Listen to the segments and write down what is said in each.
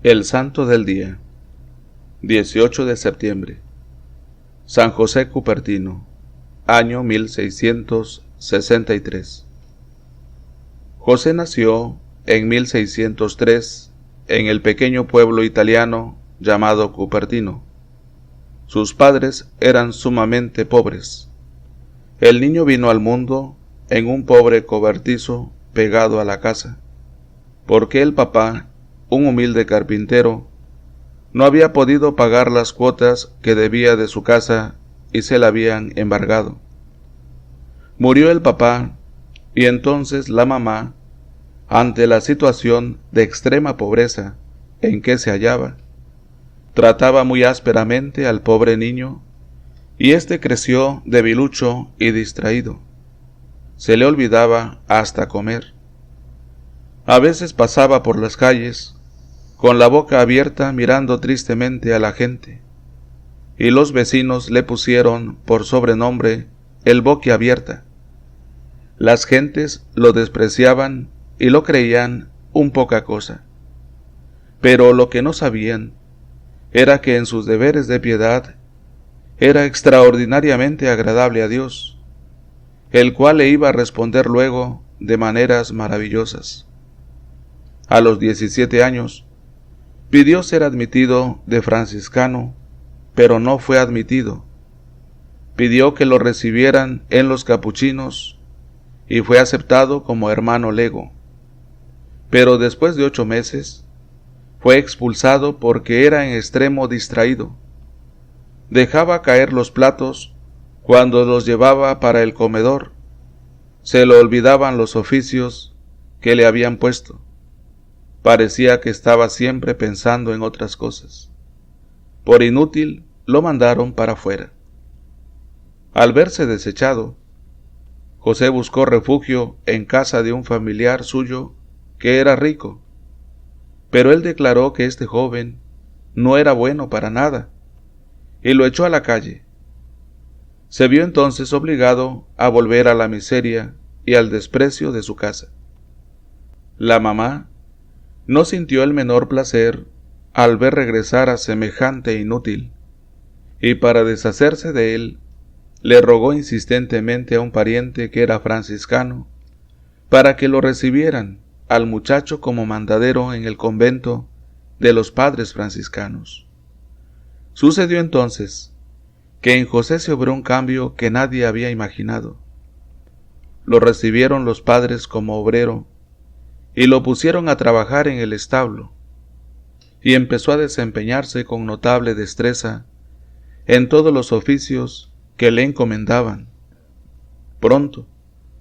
El Santo del Día, 18 de septiembre. San José Cupertino, año 1663. José nació en 1603 en el pequeño pueblo italiano llamado Cupertino. Sus padres eran sumamente pobres. El niño vino al mundo en un pobre cobertizo pegado a la casa, porque el papá, un humilde carpintero, no había podido pagar las cuotas que debía de su casa y se la habían embargado. Murió el papá y entonces la mamá, ante la situación de extrema pobreza en que se hallaba, trataba muy ásperamente al pobre niño y éste creció debilucho y distraído. Se le olvidaba hasta comer. A veces pasaba por las calles con la boca abierta mirando tristemente a la gente, y los vecinos le pusieron por sobrenombre el boquiabierta. Las gentes lo despreciaban y lo creían un poca cosa, pero lo que no sabían era que en sus deberes de piedad era extraordinariamente agradable a Dios, el cual le iba a responder luego de maneras maravillosas. A los 17 años, pidió ser admitido de franciscano, pero no fue admitido. Pidió que lo recibieran en los capuchinos y fue aceptado como hermano lego. Pero después de 8 meses, fue expulsado porque era en extremo distraído. Dejaba caer los platos cuando los llevaba para el comedor. Se lo olvidaban los oficios que le habían puesto. Parecía que estaba siempre pensando en otras cosas. Por inútil, lo mandaron para afuera. Al verse desechado, José buscó refugio en casa de un familiar suyo que era rico, pero él declaró que este joven no era bueno para nada y lo echó a la calle. Se vio entonces obligado a volver a la miseria y al desprecio de su casa. La mamá no sintió el menor placer al ver regresar a semejante inútil, y para deshacerse de él, le rogó insistentemente a un pariente que era franciscano, para que lo recibieran al muchacho como mandadero en el convento de los padres franciscanos. Sucedió entonces que en José se obró un cambio que nadie había imaginado. Lo recibieron los padres como obrero, y lo pusieron a trabajar en el establo, y empezó a desempeñarse con notable destreza en todos los oficios que le encomendaban. Pronto,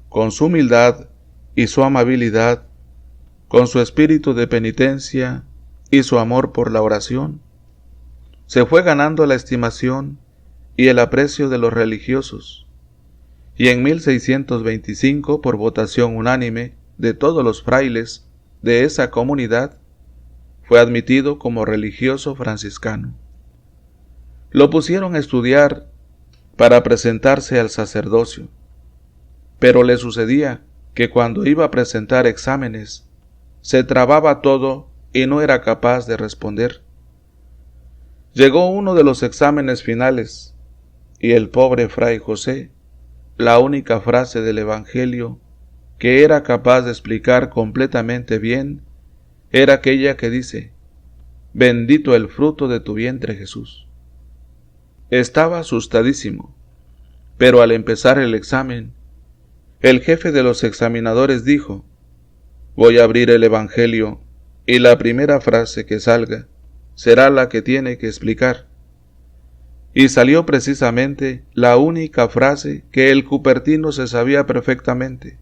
con su humildad y su amabilidad, con su espíritu de penitencia y su amor por la oración, se fue ganando la estimación y el aprecio de los religiosos, y en 1625, por votación unánime de todos los frailes de esa comunidad, fue admitido como religioso franciscano. Lo pusieron a estudiar para presentarse al sacerdocio, pero le sucedía que cuando iba a presentar exámenes, se trababa todo y no era capaz de responder. Llegó uno de los exámenes finales, y el pobre fray José, la única frase del Evangelio que era capaz de explicar completamente bien era aquella que dice: «Bendito el fruto de tu vientre, Jesús». Estaba asustadísimo, pero al empezar el examen, el jefe de los examinadores dijo: «Voy a abrir el Evangelio y la primera frase que salga será la que tiene que explicar». Y salió precisamente la única frase que el cupertino se sabía perfectamente: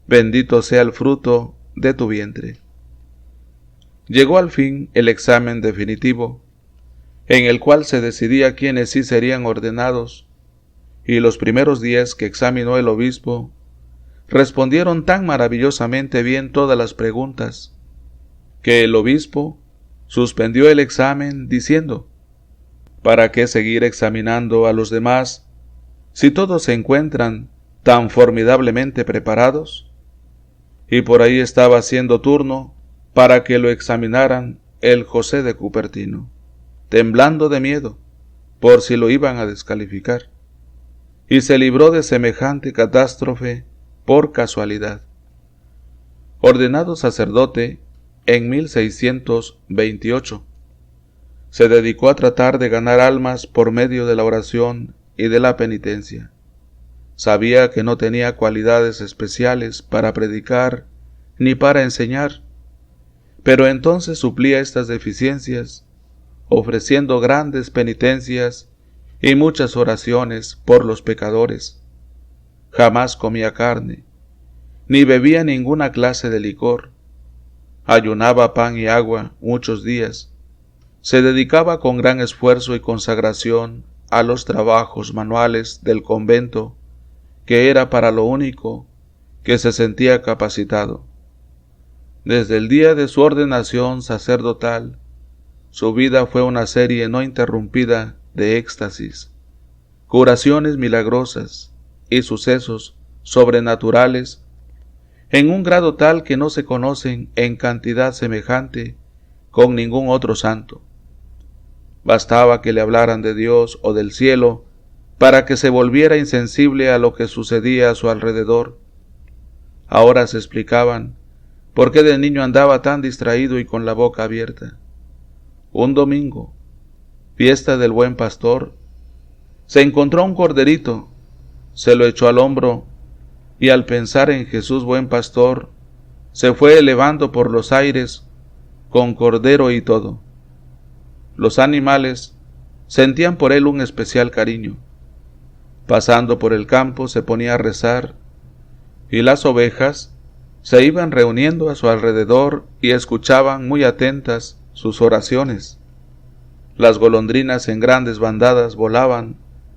«Bendito sea el fruto de tu vientre». Llegó al fin el examen definitivo, en el cual se decidía quiénes sí serían ordenados, y los primeros 10 que examinó el obispo respondieron tan maravillosamente bien todas las preguntas, que el obispo suspendió el examen diciendo: «¿Para qué seguir examinando a los demás si todos se encuentran tan formidablemente preparados?» Y por ahí estaba haciendo turno para que lo examinaran el José de Cupertino, temblando de miedo, por si lo iban a descalificar, y se libró de semejante catástrofe por casualidad. Ordenado sacerdote en 1628, se dedicó a tratar de ganar almas por medio de la oración y de la penitencia. Sabía que no tenía cualidades especiales para predicar ni para enseñar, pero entonces suplía estas deficiencias, ofreciendo grandes penitencias y muchas oraciones por los pecadores. Jamás comía carne, ni bebía ninguna clase de licor. Ayunaba pan y agua muchos días. Se dedicaba con gran esfuerzo y consagración a los trabajos manuales del convento, que era para lo único que se sentía capacitado. Desde el día de su ordenación sacerdotal, su vida fue una serie no interrumpida de éxtasis, curaciones milagrosas y sucesos sobrenaturales en un grado tal que no se conocen en cantidad semejante con ningún otro santo. Bastaba que le hablaran de Dios o del cielo para que se volviera insensible a lo que sucedía a su alrededor. Ahora se explicaban por qué de niño andaba tan distraído y con la boca abierta. Un domingo, fiesta del Buen Pastor, se encontró un corderito, se lo echó al hombro y al pensar en Jesús Buen Pastor, se fue elevando por los aires con cordero y todo. Los animales sentían por él un especial cariño. Pasando por el campo se ponía a rezar, y las ovejas se iban reuniendo a su alrededor y escuchaban muy atentas sus oraciones. Las golondrinas en grandes bandadas volaban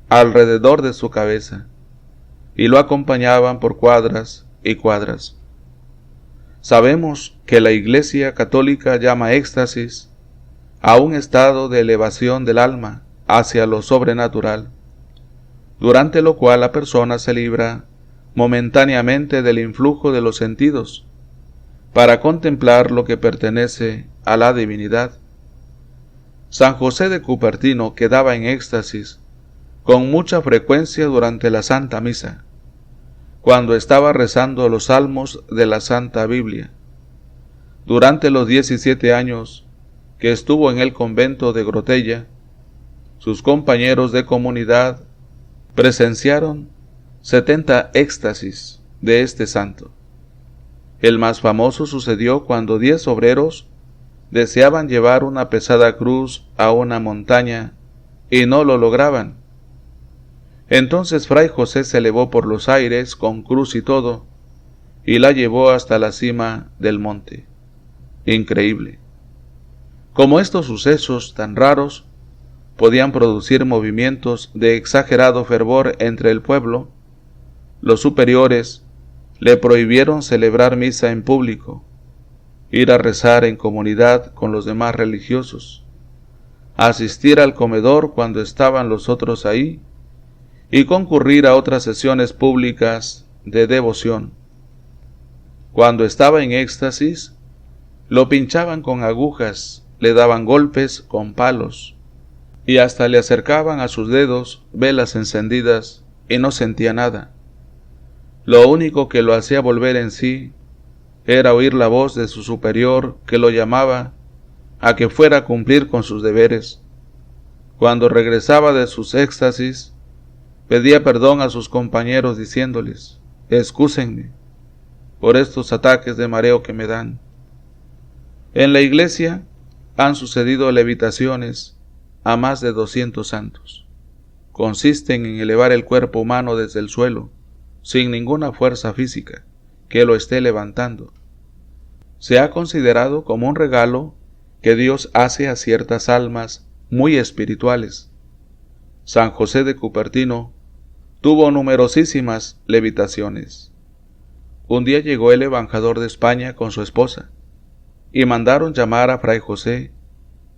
alrededor de su cabeza, y lo acompañaban por cuadras y cuadras. Sabemos que la Iglesia católica llama éxtasis a un estado de elevación del alma hacia lo sobrenatural, durante lo cual la persona se libra momentáneamente del influjo de los sentidos para contemplar lo que pertenece a la divinidad. San José de Cupertino quedaba en éxtasis con mucha frecuencia durante la Santa Misa, cuando estaba rezando los salmos de la Santa Biblia. Durante los 17 años que estuvo en el convento de Grotella, sus compañeros de comunidad presenciaron 70 éxtasis de este santo. El más famoso sucedió cuando 10 obreros deseaban llevar una pesada cruz a una montaña y no lo lograban. Entonces Fray José se elevó por los aires con cruz y todo, y la llevó hasta la cima del monte. Increíble. Como estos sucesos tan raros podían producir movimientos de exagerado fervor entre el pueblo, los superiores le prohibieron celebrar misa en público, ir a rezar en comunidad con los demás religiosos, asistir al comedor cuando estaban los otros ahí, y concurrir a otras sesiones públicas de devoción. Cuando estaba en éxtasis, lo pinchaban con agujas, le daban golpes con palos, y hasta le acercaban a sus dedos velas encendidas y no sentía nada. Lo único que lo hacía volver en sí era oír la voz de su superior que lo llamaba a que fuera a cumplir con sus deberes. Cuando regresaba de sus éxtasis, pedía perdón a sus compañeros diciéndoles: excúsenme por estos ataques de mareo que me dan. En la iglesia han sucedido levitaciones a más de 200 santos. Consisten en elevar el cuerpo humano desde el suelo, sin ninguna fuerza física que lo esté levantando. Se ha considerado como un regalo que Dios hace a ciertas almas muy espirituales. San José de Cupertino tuvo numerosísimas levitaciones. Un día llegó el embajador de España con su esposa y mandaron llamar a Fray José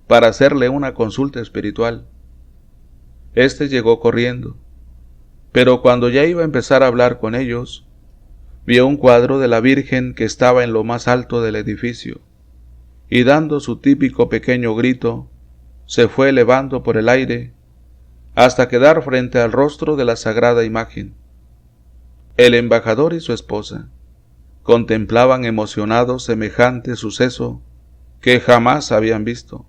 para hacerle una consulta espiritual. Este llegó corriendo, pero cuando ya iba a empezar a hablar con ellos, vio un cuadro de la Virgen que estaba en lo más alto del edificio, y dando su típico pequeño grito, se fue elevando por el aire hasta quedar frente al rostro de la sagrada imagen. El embajador y su esposa contemplaban emocionados semejante suceso que jamás habían visto.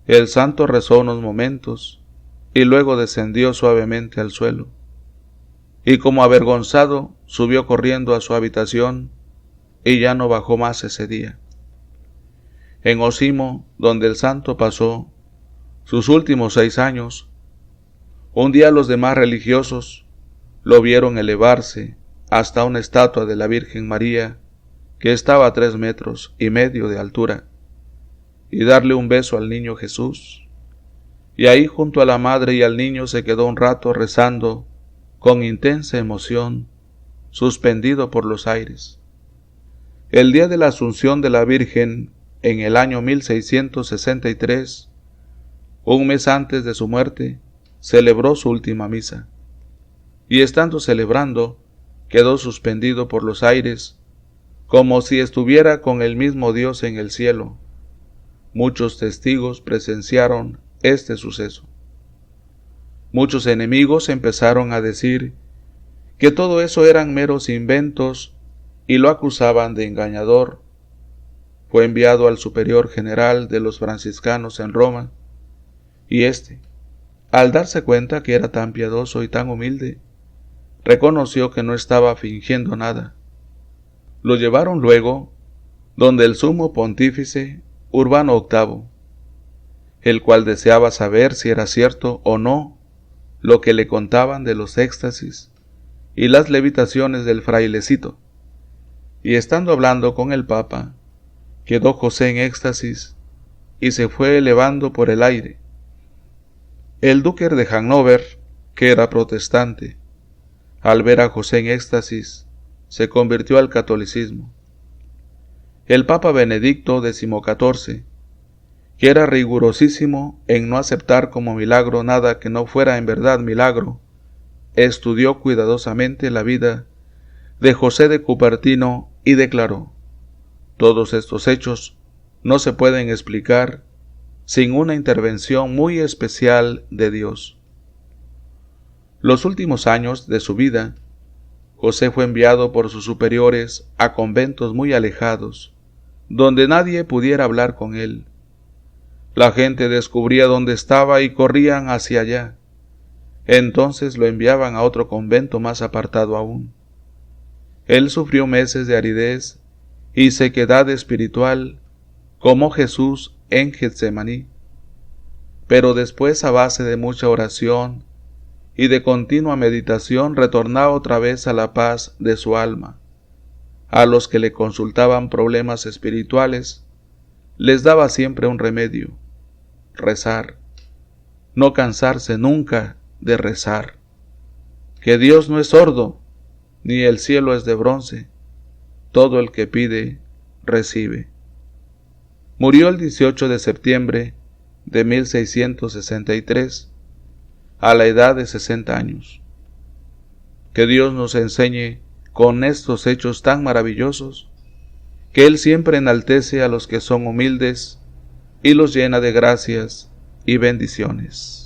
El santo rezó unos momentos y luego descendió suavemente al suelo, y como avergonzado subió corriendo a su habitación y ya no bajó más ese día. En Osimo, donde el santo pasó sus últimos 6 años, un día los demás religiosos lo vieron elevarse hasta una estatua de la Virgen María que estaba a 3,5 metros de altura, y darle un beso al niño Jesús, y ahí junto a la madre y al niño se quedó un rato rezando con intensa emoción, suspendido por los aires. El día de la Asunción de la Virgen, en el año 1663, un mes antes de su muerte, celebró su última misa, y estando celebrando, quedó suspendido por los aires, como si estuviera con el mismo Dios en el cielo. Muchos testigos presenciaron este suceso. Muchos enemigos empezaron a decir que todo eso eran meros inventos y lo acusaban de engañador. Fue enviado al superior general de los franciscanos en Roma, y al darse cuenta que era tan piadoso y tan humilde, reconoció que no estaba fingiendo nada. Lo llevaron luego donde el sumo pontífice Urbano VIII, el cual deseaba saber si era cierto o no lo que le contaban de los éxtasis y las levitaciones del frailecito, y estando hablando con el Papa, quedó José en éxtasis y se fue elevando por el aire. El duque de Hannover, que era protestante, al ver a José en éxtasis, se convirtió al catolicismo. El Papa Benedicto XIV, que era rigurosísimo en no aceptar como milagro nada que no fuera en verdad milagro, estudió cuidadosamente la vida de José de Cupertino y declaró: todos estos hechos no se pueden explicar sin una intervención muy especial de Dios. Los últimos años de su vida, José fue enviado por sus superiores a conventos muy alejados, donde nadie pudiera hablar con él. La gente descubría dónde estaba y corrían hacia allá. Entonces lo enviaban a otro convento más apartado aún. Él sufrió meses de aridez y sequedad espiritual, como Jesús en Getsemaní, pero después, a base de mucha oración y de continua meditación, retornaba otra vez a la paz de su alma. A los que le consultaban problemas espirituales, les daba siempre un remedio: rezar, no cansarse nunca de rezar, que Dios no es sordo, ni el cielo es de bronce, todo el que pide, recibe. Murió el 18 de septiembre de 1663, a la edad de 60 años. Que Dios nos enseñe con estos hechos tan maravillosos, que Él siempre enaltece a los que son humildes y los llena de gracias y bendiciones.